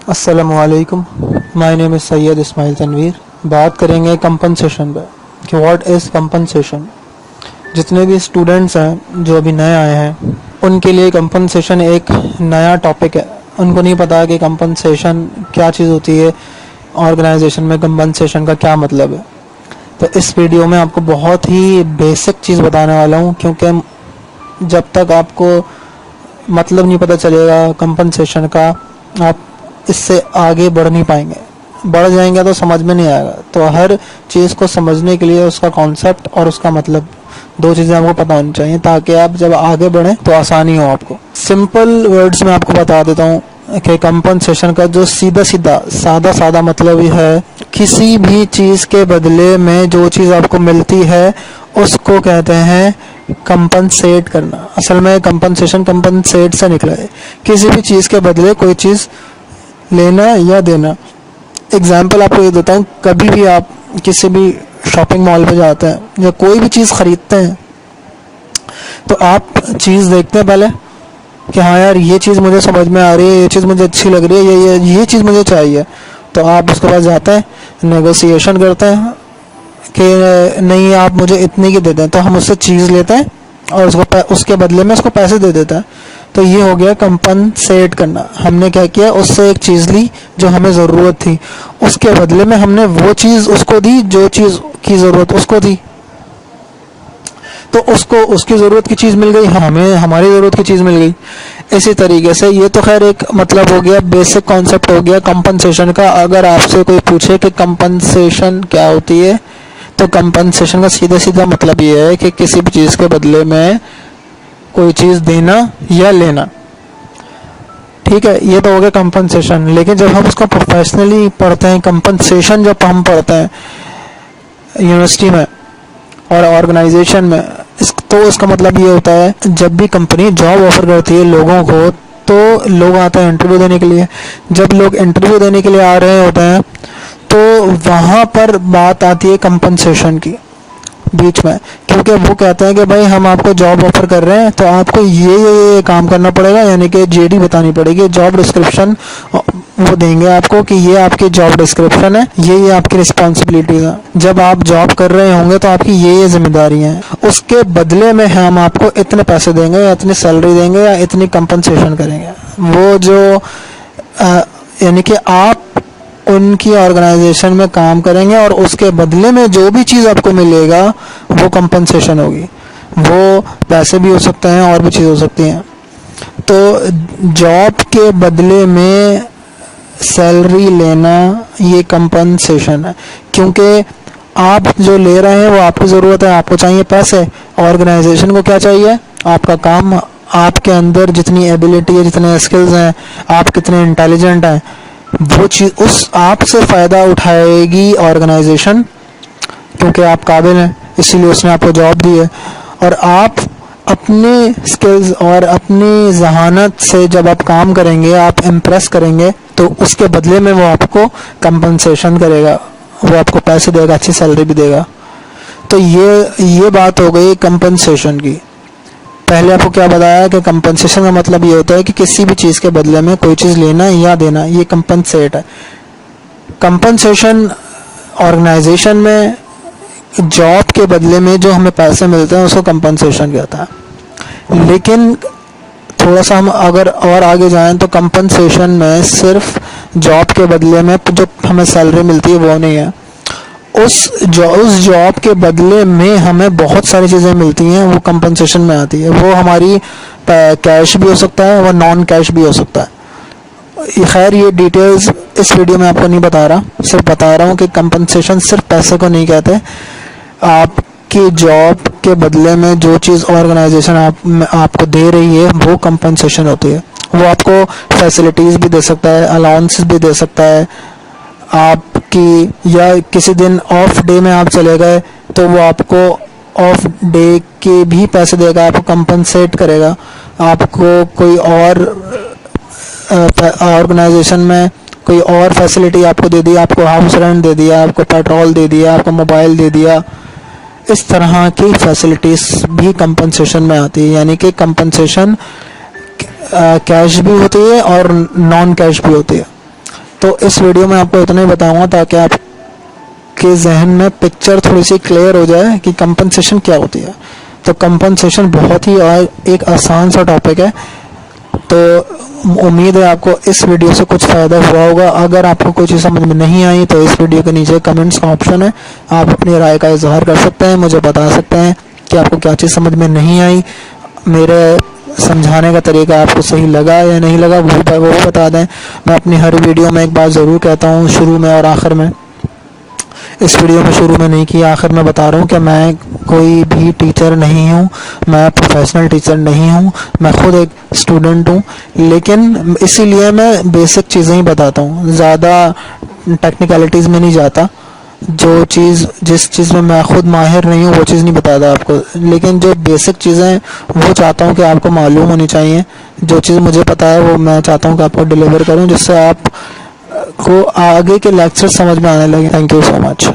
अस्सलामुअलैकुम, my name is Syed Ismail Tanveer. बात करेंगे कंपनसेशन पे कि व्हाट इज़ कंपनसेशन। जितने भी स्टूडेंट्स हैं जो अभी नए आए हैं उनके लिए कंपनसेशन एक नया टॉपिक है। उनको नहीं पता कि कंपनसेशन क्या चीज़ होती है, ऑर्गेनाइजेशन में कंपनसेशन का क्या मतलब है। तो इस वीडियो में आपको बहुत ही बेसिक चीज़ बताने वाला हूँ, क्योंकि जब तक आपको मतलब नहीं पता चलेगा कंपनसेशन का, आप इससे आगे बढ़ नहीं पाएंगे। बढ़ जाएंगे तो समझ में नहीं आएगा। तो हर चीज़ को समझने के लिए उसका कॉन्सेप्ट और उसका मतलब, दो चीज़ें आपको पता होनी चाहिए ताकि आप जब आगे बढ़ें तो आसानी हो आपको। सिंपल वर्ड्स में आपको बता देता हूँ कि कंपनसेशन का जो सादा मतलब ये है, किसी भी चीज़ के बदले में जो चीज़ आपको मिलती है उसको कहते हैं कंपनसेट करना। असल में कंपनसेशन कंपनसेट से निकला है, किसी भी चीज़ के बदले कोई चीज़ लेना या देना। एग्जाम्पल आपको ये देता हूँ, कभी भी आप किसी भी शॉपिंग मॉल पे जाते हैं या कोई भी चीज़ ख़रीदते हैं तो आप चीज़ देखते हैं पहले कि हाँ यार ये चीज़ मुझे समझ में आ रही है, ये चीज़ मुझे अच्छी लग रही है, ये चीज़ मुझे चाहिए। तो आप उसके पास जाते हैं, नेगोशिएशन करते हैं कि नहीं आप मुझे इतने की दे दें, तो हम उससे चीज़ लेते हैं और उसके बदले में उसको पैसे दे देते हैं। तो ये हो गया कंपनसेट करना। हमने क्या किया, उससे एक चीज़ ली जो हमें ज़रूरत थी, उसके बदले में हमने वो चीज़ उसको दी जो चीज़ की ज़रूरत उसको थी। तो उसको उसकी ज़रूरत की चीज़ मिल गई, हमें हमारी ज़रूरत की चीज़ मिल गई। इसी तरीके से ये तो खैर एक मतलब हो गया, बेसिक कॉन्सेप्ट हो गया कंपनसेशन का। अगर आपसे कोई पूछे कि कंपनसेशन क्या होती है, तो कंपनसेशन का सीधा मतलब ये है कि किसी भी चीज़ के बदले में कोई चीज़ देना या लेना। ठीक है, ये तो हो गया कंपनसेशन। लेकिन जब हम उसको प्रोफेशनली पढ़ते हैं, कंपनसेशन जब हम पढ़ते हैं यूनिवर्सिटी में और ऑर्गेनाइजेशन में, तो इसका मतलब ये होता है, जब भी कंपनी जॉब ऑफर करती है लोगों को, तो लोग आते हैं इंटरव्यू देने के लिए। जब लोग इंटरव्यू देने के लिए आ रहे होते हैं तो वहाँ पर बात आती है कंपनसेशन की बीच में, क्योंकि वो कहते हैं कि भाई हम आपको जॉब ऑफर कर रहे हैं तो आपको ये काम करना पड़ेगा, यानी कि जेडी बतानी पड़ेगी, जॉब डिस्क्रिप्शन वो देंगे आपको कि ये आपकी जॉब डिस्क्रिप्शन है, ये आपकी रिस्पॉन्सिबिलिटीज है। जब आप जॉब कर रहे होंगे तो आपकी ये जिम्मेदारी हैं, उसके बदले में हम आपको इतने पैसे देंगे या इतनी सैलरी देंगे या इतनी कंपनसेशन करेंगे। वो जो यानी कि आप उनकी ऑर्गेनाइजेशन में काम करेंगे और उसके बदले में जो भी चीज़ आपको मिलेगा वो कंपनसेशन होगी। वो पैसे भी हो सकते हैं और भी चीज़ हो सकती हैं। तो जॉब के बदले में सैलरी लेना ये कंपनसेशन है, क्योंकि आप जो ले रहे हैं वो आपकी ज़रूरत है, आपको चाहिए पैसे। ऑर्गेनाइजेशन को क्या चाहिए, आपका काम, आपके अंदर जितनी एबिलिटी है, जितने स्किल्स हैं, आप कितने इंटेलिजेंट हैं, वो चीज़ उस आपसे फ़ायदा उठाएगी ऑर्गेनाइजेशन, क्योंकि आप काबिल हैं, इसीलिए उसने आपको जॉब दी है। और आप अपने स्किल्स और अपनी जहानत से जब आप काम करेंगे, आप इम्प्रेस करेंगे, तो उसके बदले में वो आपको कंपनसेशन करेगा, वो आपको पैसे देगा, अच्छी सैलरी भी देगा। तो ये बात हो गई कंपनसेशन की। पहले आपको क्या बताया कि कंपनसेशन का मतलब ये होता है कि किसी भी चीज़ के बदले में कोई चीज़ लेना या देना, ये कंपनसेट है। कंपनसेशन ऑर्गेनाइजेशन में जॉब के बदले में जो हमें पैसे मिलते हैं उसको कंपनसेशन कहता है। लेकिन थोड़ा सा हम अगर और आगे जाएं तो कंपनसेशन में सिर्फ जॉब के बदले में जो हमें सैलरी मिलती है वो नहीं है, उस जॉब के बदले में हमें बहुत सारी चीज़ें मिलती हैं, वो कंपनसेशन में आती है। वो हमारी कैश भी हो सकता है, वो नॉन कैश भी हो सकता है। खैर ये डिटेल्स इस वीडियो में आपको नहीं बता रहा, सिर्फ बता रहा हूँ कि कंपनसेशन सिर्फ पैसे को नहीं कहते। आपकी जॉब के बदले में जो चीज़ ऑर्गेनाइजेशन आपको दे रही है वो कंपनसेशन होती है। वो आपको फैसिलिटीज़ भी दे सकता है, अलाउंसेस भी दे सकता है आपकी, या किसी दिन ऑफ डे में आप चले गए तो वो आपको ऑफ डे के भी पैसे देगा, आपको कंपनसेट करेगा। आपको कोई और ऑर्गेनाइजेशन में कोई और फैसिलिटी आपको दे दी, आपको हाउस रेंट दे दिया, आपको पेट्रोल दे दिया, आपको मोबाइल दे दिया, इस तरह की फैसिलिटीज़ भी कंपनसेशन में आती है। यानी कि कंपनसेशन कैश भी होती है और नॉन कैश भी होती है। तो इस वीडियो में आपको इतना ही बताऊंगा ताकि आपके जहन में पिक्चर थोड़ी सी क्लियर हो जाए कि कंपनसेशन क्या होती है। तो कंपनसेशन बहुत ही एक आसान सा टॉपिक है। तो उम्मीद है आपको इस वीडियो से कुछ फ़ायदा हुआ होगा। अगर आपको कोई चीज़ समझ में नहीं आई तो इस वीडियो के नीचे कमेंट्स का ऑप्शन है, आप अपनी राय का इजहार कर सकते हैं, मुझे बता सकते हैं कि आपको क्या चीज़ समझ में नहीं आई, मेरे समझाने का तरीका आपको सही लगा या नहीं लगा वो बता दें। मैं अपनी हर वीडियो में एक बात ज़रूर कहता हूँ, शुरू में और आखिर में। इस वीडियो में शुरू में नहीं किया, आखिर में बता रहा हूँ कि मैं कोई भी टीचर नहीं हूँ, मैं प्रोफेशनल टीचर नहीं हूँ, मैं खुद एक स्टूडेंट हूँ। लेकिन इसीलिए मैं बेसिक चीज़ें ही बताता हूँ, ज़्यादा टेक्निकलिटीज़ में नहीं जाता। जिस चीज़ में मैं खुद माहिर नहीं हूँ वो चीज़ नहीं बताता आपको, लेकिन जो बेसिक चीज़ें वो चाहता हूँ कि आपको मालूम होनी चाहिए। जो चीज़ मुझे पता है वो मैं चाहता हूँ कि आपको डिलीवर करूँ, जिससे आप को आगे के लेक्चर समझ में आने लगे। Thank you so much.